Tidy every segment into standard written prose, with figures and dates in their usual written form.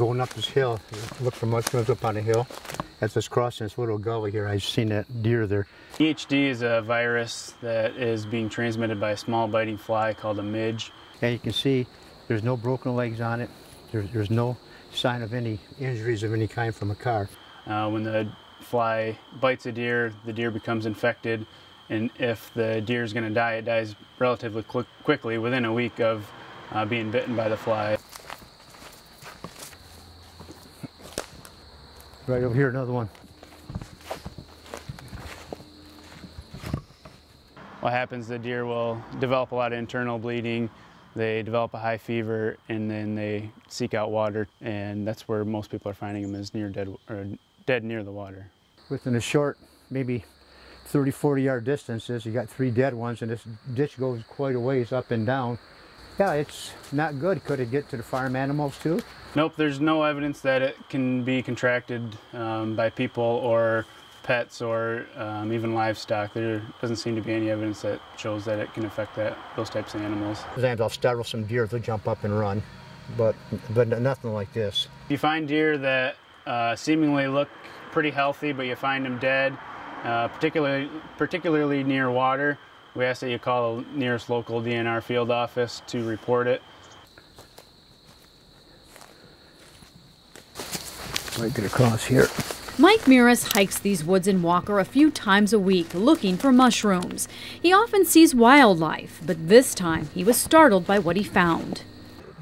Going up this hill, look for mushrooms up on the hill. As it's crossing this little gully here, I've seen that deer there. EHD is a virus that is being transmitted by a small biting fly called a midge. And you can see there's no broken legs on it. There's no sign of any injuries of any kind from a car. When the fly bites a deer, the deer becomes infected, and if the deer is going to die, it dies relatively quickly within a week of being bitten by the fly. Right over here, another one. What happens, the deer will develop a lot of internal bleeding, they develop a high fever, and then they seek out water, and that's where most people are finding them, is near dead near the water. Within a short, maybe 30, 40 yard distances, you got 3 dead ones, and this ditch goes quite a ways up and down. Yeah, it's not good. Could it get to the farm animals too? Nope, there's no evidence that it can be contracted by people or pets or even livestock. There doesn't seem to be any evidence that shows that it can affect those types of animals. Sometimes I'll startle some deer, they'll jump up and run, but nothing like this. If you find deer that seemingly look pretty healthy, but you find them dead, particularly near water, we ask that you call the nearest local DNR field office to report it. Might get across here. Mike Miras hikes these woods in Walker a few times a week looking for mushrooms. He often sees wildlife, but this time he was startled by what he found.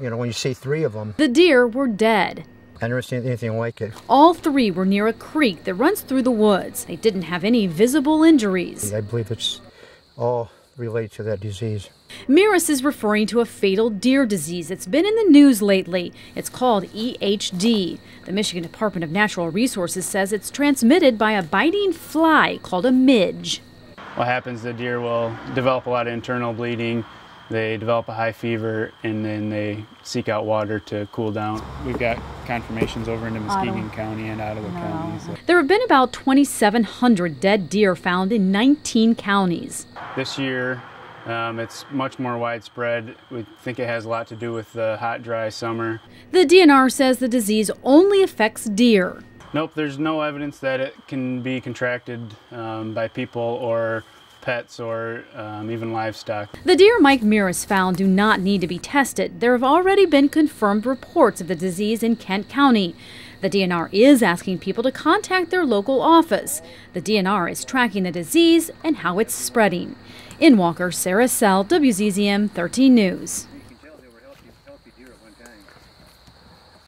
You know, when you see 3 of them. The deer were dead. I never seen anything like it. All 3 were near a creek that runs through the woods. They didn't have any visible injuries. I believe it's all related to that disease. Miras is referring to a fatal deer disease that's been in the news lately. It's called EHD. The Michigan Department of Natural Resources says it's transmitted by a biting fly called a midge. What happens, the deer will develop a lot of internal bleeding, they develop a high fever, and then they seek out water to cool down. We've got confirmations over into Muskegon County and Ottawa County. So. There have been about 2,700 dead deer found in 19 counties. This year, it's much more widespread. We think it has a lot to do with the hot, dry summer. The DNR says the disease only affects deer. Nope, there's no evidence that it can be contracted by people or pets or even livestock. The deer Mike Miras found do not need to be tested. There have already been confirmed reports of the disease in Kent County. The DNR is asking people to contact their local office. The DNR is tracking the disease and how it's spreading. In Walker, Sarah Sell, WZZM 13 News.